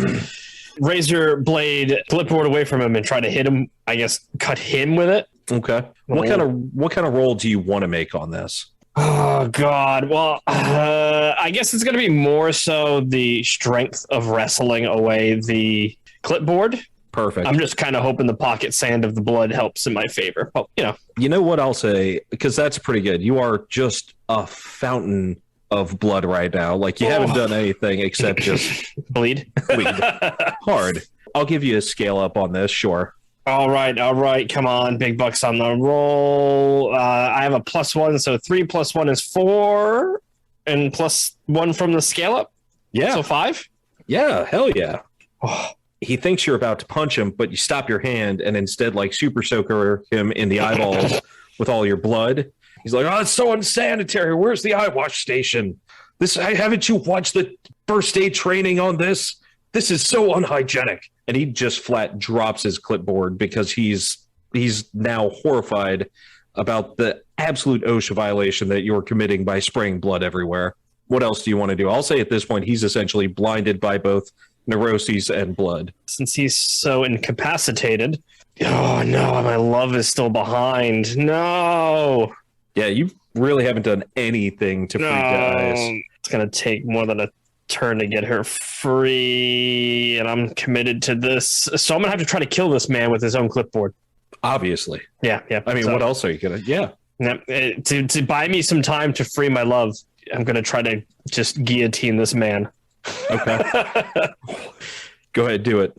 razor blade clipboard away from him and try to hit him, I guess, cut him with it. Okay. What kind of roll do you want to make on this? Oh, God. Well, I guess it's going to be more so the strength of wrestling away the clipboard. Perfect. I'm just kind of hoping the pocket sand of the blood helps in my favor. But, You know what I'll say? Because that's pretty good. You are just a fountain of blood right now. Like, you haven't done anything except just bleed. Hard. I'll give you a scale up on this, sure. All right. Come on, big bucks on the roll. I have a +1, so 3 + 1 is 4, and +1 from the scale up. Yeah. So 5? Yeah, hell yeah. He thinks you're about to punch him, but you stop your hand and instead, super soaker him in the eyeballs with all your blood. He's like, "Oh, it's so unsanitary. Where's the eye wash station? Haven't you watched the first aid training on this? This is so unhygienic." And he just flat drops his clipboard because he's now horrified about the absolute OSHA violation that you're committing by spraying blood everywhere. What else do you want to do? I'll say at this point, he's essentially blinded by both neuroses and blood. Since he's so incapacitated. Oh, no, my love is still behind. No. Yeah, you really haven't done anything to free guys. It's going to take more than a turn to get her free, and I'm committed to this. So I'm going to have to try to kill this man with his own clipboard. Obviously. Yeah. I mean, what else are you going to... Yeah. To buy me some time to free my love, I'm going to try to just guillotine this man. Okay. Go ahead, do it.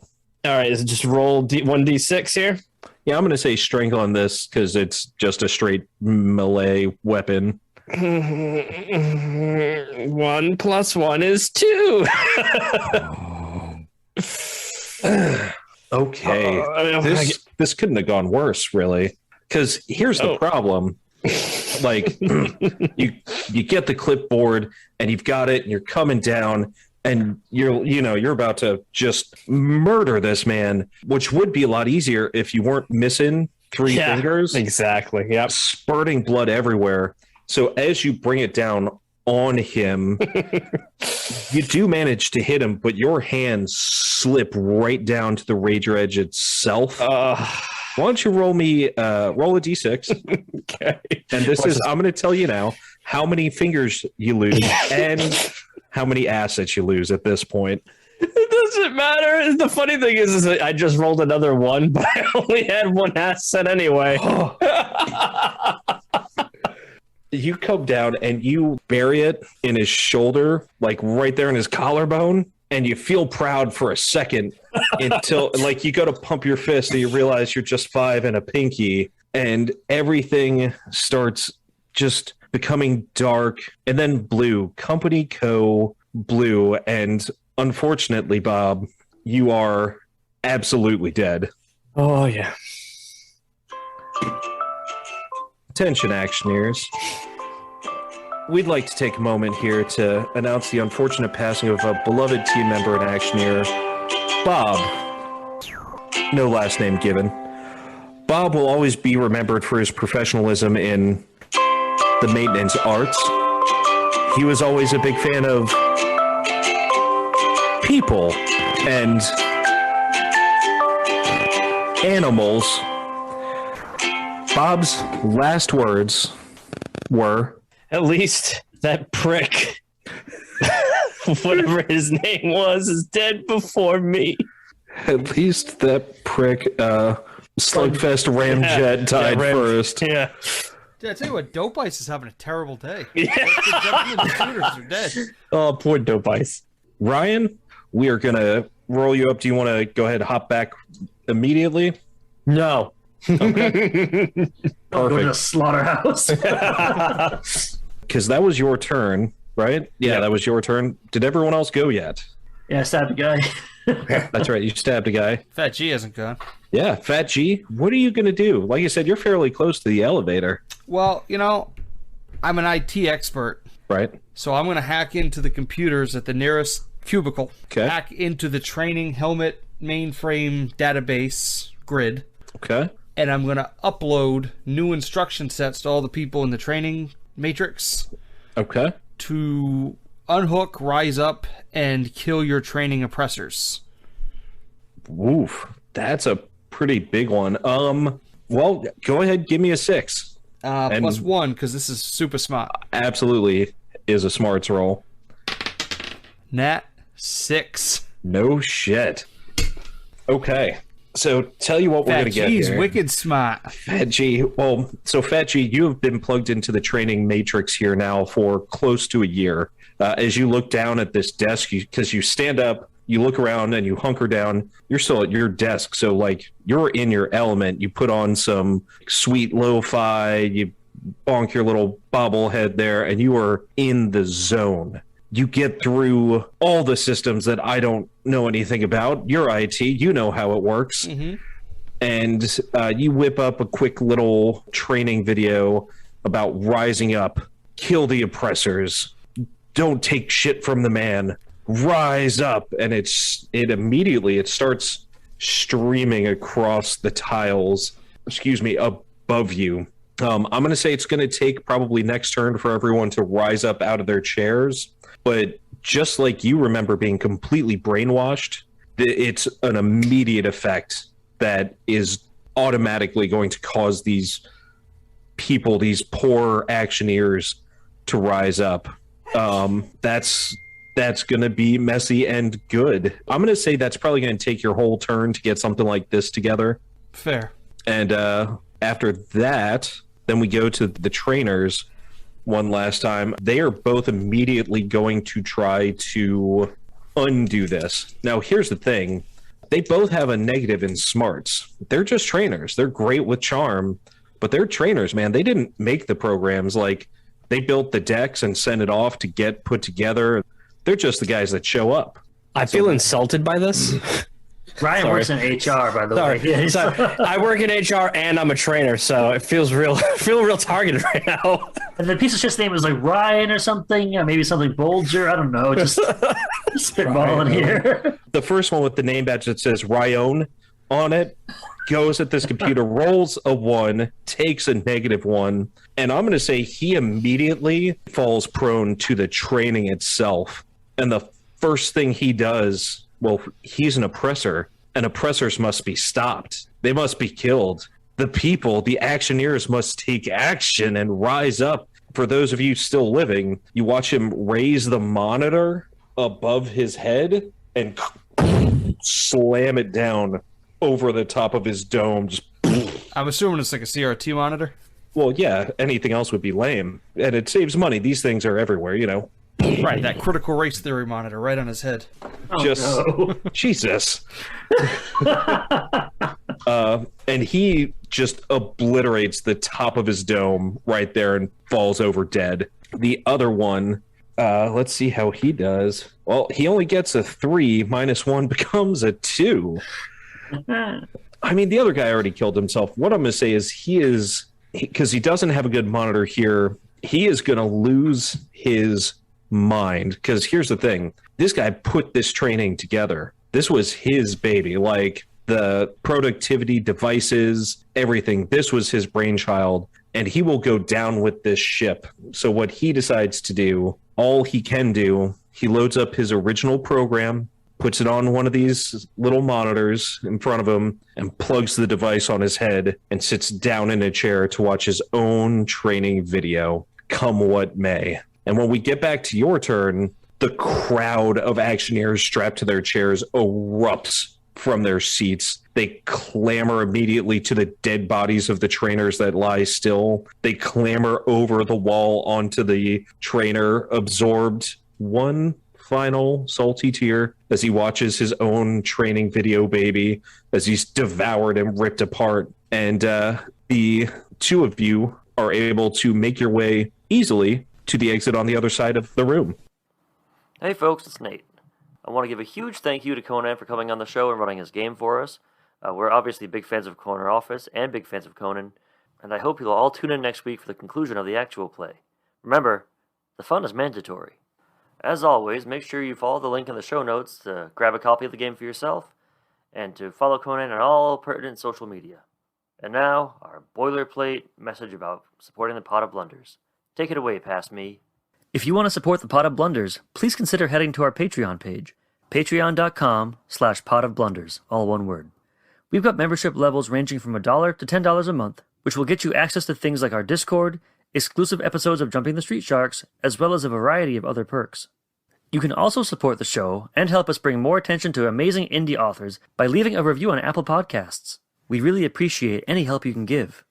All right, is it just roll 1d6 here? Yeah, I'm going to say strangle on this because it's just a straight melee weapon. 1 + 1 is 2. Okay. This couldn't have gone worse, really. Because here's the problem. You get the clipboard and you've got it and you're coming down and you're about to just murder this man, which would be a lot easier if you weren't missing 3 fingers. Exactly. Yep. Spurting blood everywhere. So as you bring it down on him, you do manage to hit him, but your hands slip right down to the razor edge itself. Why don't you roll a d6? Okay. And I'm going to tell you now how many fingers you lose and how many assets you lose at this point. It doesn't matter. The funny thing is that I just rolled another 1, but I only had 1 asset anyway. You come down and you bury it in his shoulder, right there in his collarbone, and you feel proud for a second until you go to pump your fist and you realize you're just 5 and a pinky, and everything starts just becoming dark and then blue, company co blue, and unfortunately, Bob, you are absolutely dead. Oh, yeah. Attention, actioneers. we'd like to take a moment here to announce the unfortunate passing of a beloved team member and actioneer, Bob. No last name given. Bob will always be remembered for his professionalism in the maintenance arts. He was always a big fan of people and animals. Bob's last words were, At least that prick, whatever his name was, is dead before me. at least that prick, Slugfest Ramjet died first. Yeah. Yeah, I tell you what, Dope Ice is having a terrible day. Yeah. The gentlemen shooters are dead. Oh, poor Dope Ice. Ryan, we are going to roll you up. Do you want to go ahead and hop back immediately? No. Okay. Go to the Perfect. slaughterhouse. Because that was your turn, right? Yeah, Yep. that was your turn. Did everyone else go yet? Yeah, I stabbed a guy. That's right. You stabbed a guy. Fat G hasn't gone. Yeah, Fat G, what are you going to do? Like you said, you're fairly close to the elevator, Well, you know, I'm an IT expert, right? so I'm going to hack into the computers at the nearest cubicle, Okay. hack into the training helmet mainframe database grid, Okay. and I'm going to upload new instruction sets to all the people in the training matrix Okay. to unhook, rise up, and kill your training oppressors. Woof. That's a pretty big one. Well, go ahead, give me a 6. And- Plus 1, because this is super smart. Absolutely is a smarts roll. Nat 6. No shit. Okay. So tell you what we're Fat going to get G's here. wicked smart. Fat G, well, so Fat G, you have been plugged into the training matrix here now for close to a year. As you look down at this desk, because you stand up, you look around and you hunker down, you're still at your desk. So, like, you're in your element. You put on some sweet lo-fi, you bonk your little bobblehead there, and you are in the zone. You get through all the systems that I don't know anything about. You're IT, you know how it works. Mm-hmm. And you whip up a quick little training video about rising up, kill the oppressors, don't take shit from the man, rise up. And it immediately starts streaming across the tiles, above you. I'm going to say it's going to take probably next turn for everyone to rise up out of their chairs. But just like you remember being completely brainwashed, it's an immediate effect that is automatically going to cause these people, these poor actioneers, to rise up. That's going to be messy and good. I'm going to say that's probably going to take your whole turn to get something like this together. Fair. And after that, then we go to the trainers one last time. They are both immediately going to try to undo this. Now, here's the thing. They both have a negative in smarts. They're just trainers. They're great with charm, but they're trainers, man. They didn't make the programs. Like, they built the decks and sent it off to get put together. They're just the guys that show up. I feel insulted by this. Ryan Sorry. works in HR, by the way. Sorry. Yeah, So, I work in HR and I'm a trainer, so it feels real targeted right now. and the piece of shit's name is like Ryan or something. Maybe something Bolger. I don't know. Just spitballing here. The first one with the name badge that says Ryan on it goes at this computer, rolls a 1, takes a -1, and I'm going to say he immediately falls prone to the training itself. And the first thing he does, well, he's an oppressor, and oppressors must be stopped. They must be killed. The people, the actioneers, must take action and rise up. For those of you still living, you watch him raise the monitor above his head and slam it down over the top of his dome. Just, I'm assuming it's like a CRT monitor. well, yeah, anything else would be lame. And it saves money. These things are everywhere, you know. Right, that critical race theory monitor right on his head. Oh, Just no. Jesus. And he just obliterates the top of his dome right there and falls over dead. The other one, let's see how he does. Well, he only gets a 3, -1 becomes a 2. I mean, the other guy already killed himself. What I'm going to say is because he doesn't have a good monitor here, he is going to lose his mind. Because here's the thing. This guy put this training together. This was his baby. Like, the productivity devices, everything. This was his brainchild. And he will go down with this ship. So what he decides to do, all he can do, he loads up his original program, puts it on one of these little monitors in front of him, and plugs the device on his head and sits down in a chair to watch his own training video, come what may. And when we get back to your turn, the crowd of actioneers strapped to their chairs erupts from their seats. They clamber immediately to the dead bodies of the trainers that lie still. They clamber over the wall onto the trainer, absorbed one final salty tear as he watches his own training video baby as he's devoured and ripped apart. And the two of you are able to make your way easily to the exit on the other side of the room. Hey folks, it's Nate. I want to give a huge thank you to Conan for coming on the show and running his game for us. We're obviously big fans of Corner Office and big fans of Conan, and I hope you'll all tune in next week for the conclusion of the actual play. Remember, the fun is mandatory. As always, make sure you follow the link in the show notes to grab a copy of the game for yourself, and to follow Conan on all pertinent social media. And now, our boilerplate message about supporting the Pot of Blunders. Take it away, past me. If you want to support the Pot of Blunders, please consider heading to our Patreon page, patreon.com/potofblunders, all one word. We've got membership levels ranging from $1 to $10 a month, which will get you access to things like our Discord, exclusive episodes of Jumping the Street Sharks, as well as a variety of other perks. You can also support the show and help us bring more attention to amazing indie authors by leaving a review on Apple Podcasts. We really appreciate any help you can give.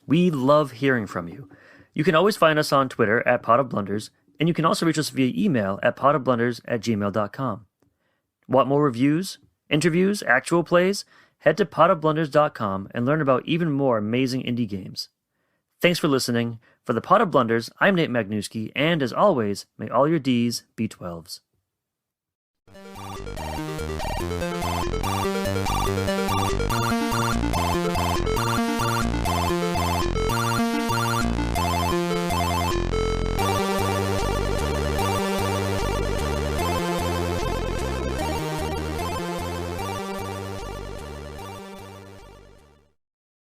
We love hearing from you. You can always find us on Twitter at Pot of Blunders, and you can also reach us via email at potofblunders@gmail.com. Want more reviews, interviews, actual plays? Head to potofblunders.com and learn about even more amazing indie games. Thanks for listening. For the Pot of Blunders, I'm Nate Magnuski, and as always, may all your Ds be 12s.